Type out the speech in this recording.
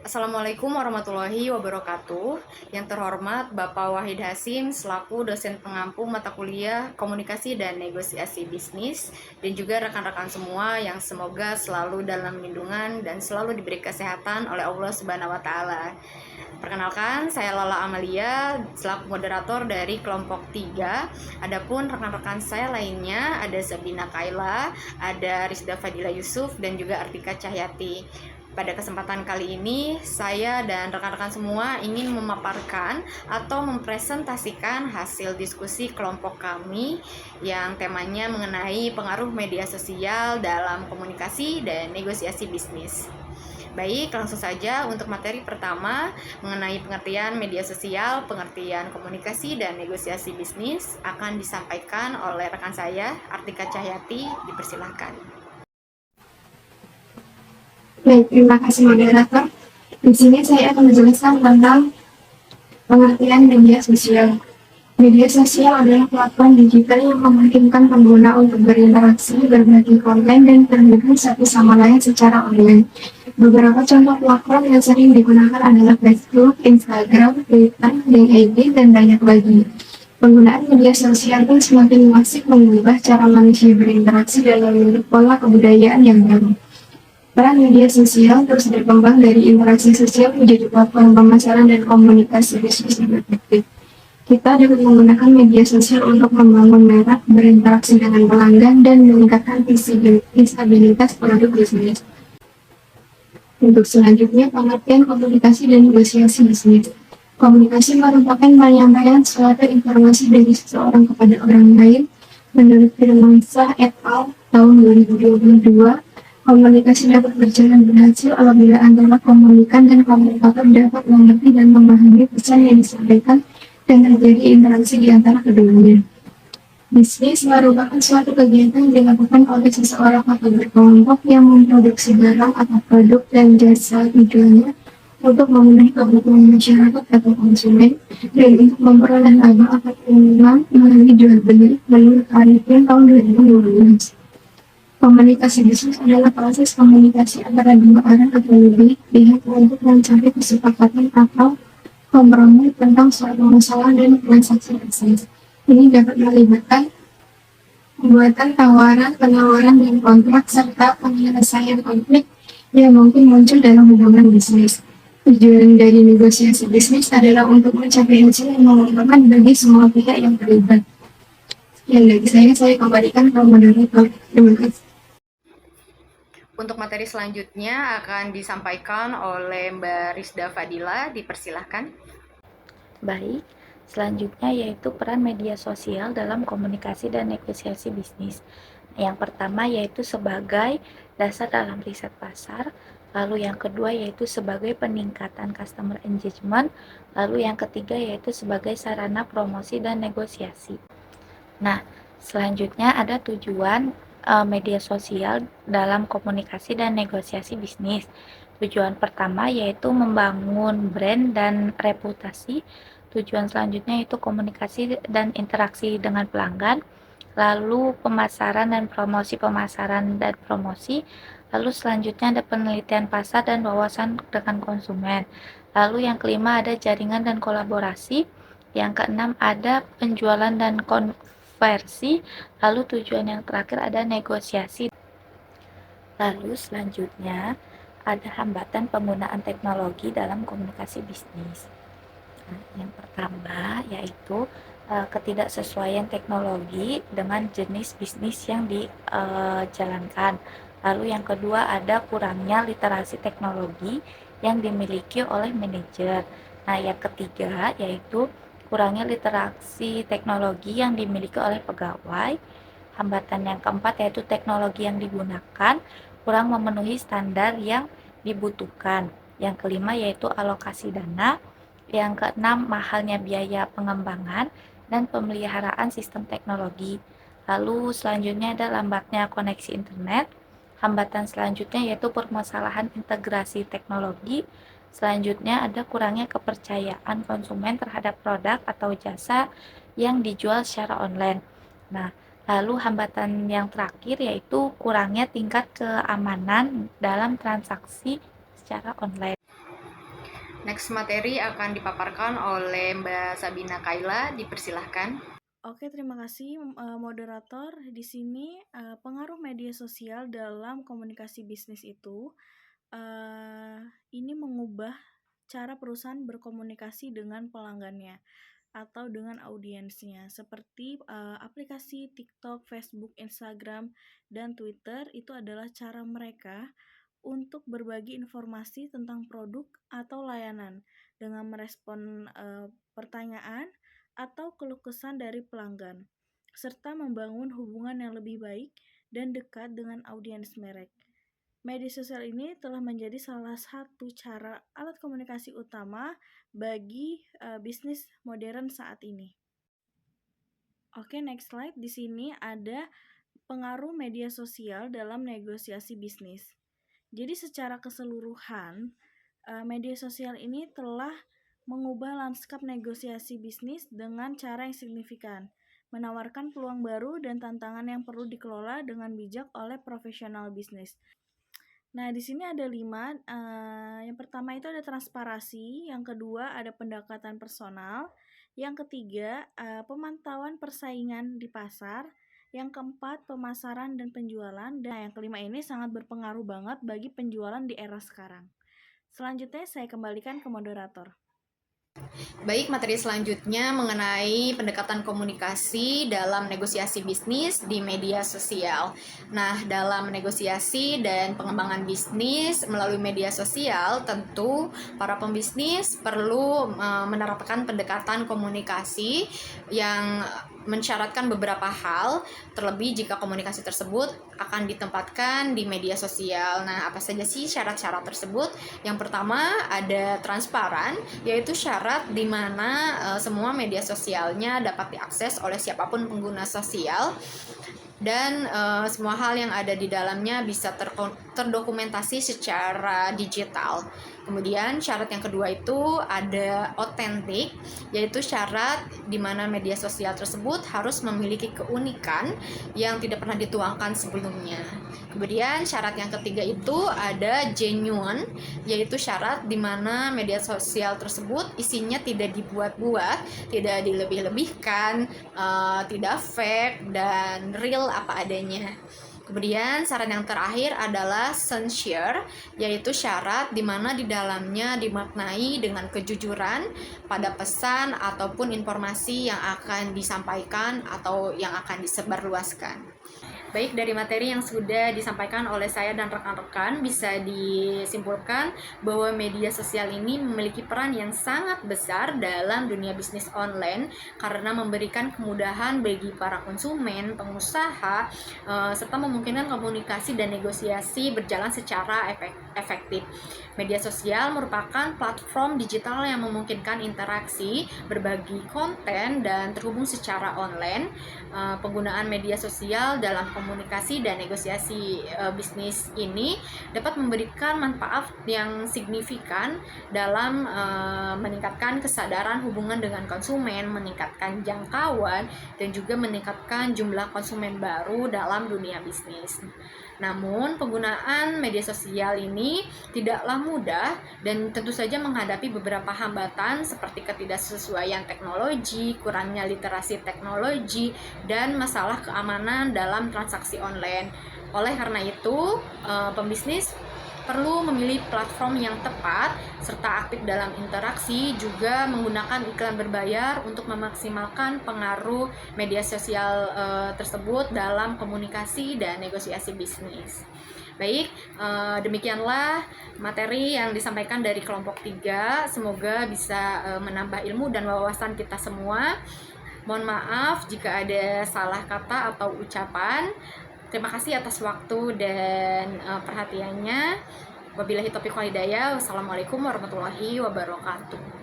Assalamualaikum warahmatullahi wabarakatuh. Yang terhormat Bapak Wahid Hasim selaku dosen pengampu mata kuliah Komunikasi dan Negosiasi Bisnis dan juga rekan-rekan semua yang semoga selalu dalam lindungan dan selalu diberi kesehatan oleh Allah Subhanahu wa taala. Perkenalkan, saya Lala Amalia selaku moderator dari kelompok 3. Adapun rekan-rekan saya lainnya ada Sabina Kaila, ada Rizda Fadila Yusuf dan juga Artika Cahyati. Pada kesempatan kali ini, saya dan rekan-rekan semua ingin memaparkan atau mempresentasikan hasil diskusi kelompok kami yang temanya mengenai pengaruh media sosial dalam komunikasi dan negosiasi bisnis. Baik, langsung saja untuk materi pertama mengenai pengertian media sosial, pengertian komunikasi dan negosiasi bisnis akan disampaikan oleh rekan saya, Artika Cahyati. Dipersilahkan. Baik, terima kasih moderator. Di sini saya akan menjelaskan tentang pengertian media sosial. Media sosial adalah platform digital yang memungkinkan pengguna untuk berinteraksi, berbagi konten, dan terhubung satu sama lain secara online. Beberapa contoh platform yang sering digunakan adalah Facebook, Instagram, Twitter, LinkedIn, dan banyak lagi. Penggunaan media sosial pun semakin masif mengubah cara manusia berinteraksi dan membentuk pola kebudayaan yang baru. Peran media sosial terus berkembang dari interaksi sosial menjadi platform pemasaran dan komunikasi bisnis yang efektif. Kita dapat menggunakan media sosial untuk membangun merek, berinteraksi dengan pelanggan, dan meningkatkan visibilitas produk bisnis. Untuk selanjutnya, pengertian komunikasi dan negosiasi bisnis. Komunikasi merupakan penyampaian suatu informasi dari seseorang kepada orang lain. Menurut Firmansyah et al. Tahun 2022, komunikasi dapat berjalan berhasil apabila antara komunikan dan komunikator dapat mengerti dan memahami pesan yang disampaikan dan terjadi interaksi di antara keduanya. Bisnis merupakan suatu kegiatan yang dilakukan oleh seseorang atau berkelompok yang memproduksi barang atau produk dan jasa tujuannya untuk memenuhi kebutuhan masyarakat atau konsumen dan untuk memperoleh laba atau keuntungan melalui jual beli menurut Arifin tahun 2012. Komunikasi bisnis adalah proses komunikasi antara dua orang atau lebih pihak untuk mencapai kesepakatan atau kompromi tentang suatu masalah dan transaksi bisnis. Ini dapat melibatkan pembuatan tawaran, penawaran, dan kontrak, serta penyelesaian konflik yang mungkin muncul dalam hubungan bisnis. Tujuan dari negosiasi bisnis adalah untuk mencapai hasil yang menguntungkan bagi semua pihak yang terlibat. Sekian dari saya kembalikan ke moderator. Terima kasih. Untuk materi selanjutnya akan disampaikan oleh Mbak Rizda Fadila. Dipersilahkan. Baik, selanjutnya yaitu peran media sosial dalam komunikasi dan negosiasi bisnis. Yang pertama yaitu sebagai dasar dalam riset pasar, lalu yang kedua yaitu sebagai peningkatan customer engagement, lalu yang ketiga yaitu sebagai sarana promosi dan negosiasi. Nah, selanjutnya ada tujuan media sosial dalam komunikasi dan negosiasi bisnis. Tujuan pertama yaitu membangun brand dan reputasi. Tujuan selanjutnya yaitu komunikasi dan interaksi dengan pelanggan. Lalu pemasaran dan promosi pemasaran dan promosi. Lalu selanjutnya ada penelitian pasar dan wawasan dengan konsumen. Lalu yang kelima ada jaringan dan kolaborasi. Yang keenam ada penjualan dan konversi. Lalu tujuan yang terakhir ada negosiasi. Lalu selanjutnya ada hambatan penggunaan teknologi dalam komunikasi bisnis. Nah, yang pertama yaitu ketidaksesuaian teknologi dengan jenis bisnis yang dijalankan. Lalu yang kedua ada kurangnya literasi teknologi yang dimiliki oleh manajer. Nah, yang ketiga yaitu kurangnya literasi teknologi yang dimiliki oleh pegawai. Hambatan yang keempat yaitu teknologi yang digunakan kurang memenuhi standar yang dibutuhkan. Yang kelima yaitu alokasi dana. Yang keenam mahalnya biaya pengembangan dan pemeliharaan sistem teknologi. Lalu selanjutnya ada lambatnya koneksi internet. Hambatan selanjutnya yaitu permasalahan integrasi teknologi. Selanjutnya ada kurangnya kepercayaan konsumen terhadap produk atau jasa yang dijual secara online. Nah, lalu hambatan yang terakhir yaitu kurangnya tingkat keamanan dalam transaksi secara online. next materi akan dipaparkan oleh Mbak Sabina Kaila, dipersilahkan. Oke, terima kasih moderator. Di sini pengaruh media sosial dalam komunikasi bisnis itu ini mengubah cara perusahaan berkomunikasi dengan pelanggannya atau dengan audiensnya. Seperti aplikasi TikTok, Facebook, Instagram, dan Twitter itu adalah cara mereka untuk berbagi informasi tentang produk atau layanan dengan merespon pertanyaan atau keluh kesah dari pelanggan, serta membangun hubungan yang lebih baik dan dekat dengan audiens merek. Media sosial ini telah menjadi salah satu cara alat komunikasi utama bagi bisnis modern saat ini. Oke, next slide. Di sini ada pengaruh media sosial dalam negosiasi bisnis. Jadi secara keseluruhan, media sosial ini telah mengubah lanskap negosiasi bisnis dengan cara yang signifikan, menawarkan peluang baru dan tantangan yang perlu dikelola dengan bijak oleh profesional bisnis. Nah, di sini ada 5. Yang pertama itu ada transparansi, yang kedua ada pendekatan personal, yang ketiga pemantauan persaingan di pasar, yang keempat pemasaran dan penjualan, dan yang kelima ini sangat berpengaruh banget bagi penjualan di era sekarang. Selanjutnya saya kembalikan ke moderator. Baik, materi selanjutnya mengenai pendekatan komunikasi dalam negosiasi bisnis di media sosial. Nah, dalam negosiasi dan pengembangan bisnis melalui media sosial, tentu para pembisnis perlu menerapkan pendekatan komunikasi yang mensyaratkan beberapa hal, terlebih jika komunikasi tersebut akan ditempatkan di media sosial. Nah, apa saja sih syarat-syarat tersebut? Yang pertama ada transparan, yaitu syarat di mana semua media sosialnya dapat diakses oleh siapapun pengguna sosial, dan semua hal yang ada di dalamnya bisa terdokumentasi secara digital. Kemudian syarat yang kedua itu ada otentik, yaitu syarat di mana media sosial tersebut harus memiliki keunikan yang tidak pernah dituangkan sebelumnya. Kemudian syarat yang ketiga itu ada genuine, yaitu syarat di mana media sosial tersebut isinya tidak dibuat-buat, tidak dilebih-lebihkan, tidak fake, dan real apa adanya. Kemudian syarat yang terakhir adalah sincere, yaitu syarat di mana di dalamnya dimaknai dengan kejujuran pada pesan ataupun informasi yang akan disampaikan atau yang akan disebarluaskan. Baik, dari materi yang sudah disampaikan oleh saya dan rekan-rekan bisa disimpulkan bahwa media sosial ini memiliki peran yang sangat besar dalam dunia bisnis online karena memberikan kemudahan bagi para konsumen, pengusaha, serta memungkinkan komunikasi dan negosiasi berjalan secara efektif. Media sosial merupakan platform digital yang memungkinkan interaksi, berbagi konten, dan terhubung secara online. Penggunaan media sosial dalam komunikasi dan negosiasi bisnis ini dapat memberikan manfaat yang signifikan dalam meningkatkan kesadaran hubungan dengan konsumen, meningkatkan jangkauan, dan juga meningkatkan jumlah konsumen baru dalam dunia bisnis. Namun, penggunaan media sosial ini tidaklah mudah dan tentu saja menghadapi beberapa hambatan seperti ketidaksesuaian teknologi, kurangnya literasi teknologi, dan masalah keamanan dalam transaksi online. Oleh karena itu, pembisnis perlu memilih platform yang tepat serta aktif dalam interaksi, juga menggunakan iklan berbayar untuk memaksimalkan pengaruh media sosial tersebut dalam komunikasi dan negosiasi bisnis. Baik, demikianlah materi yang disampaikan dari kelompok 3. Semoga bisa menambah ilmu dan wawasan kita semua. Mohon maaf jika ada salah kata atau ucapan. Terima kasih atas waktu dan perhatiannya. Wabillahi taufiq wal hidayah. Wassalamualaikum warahmatullahi wabarakatuh.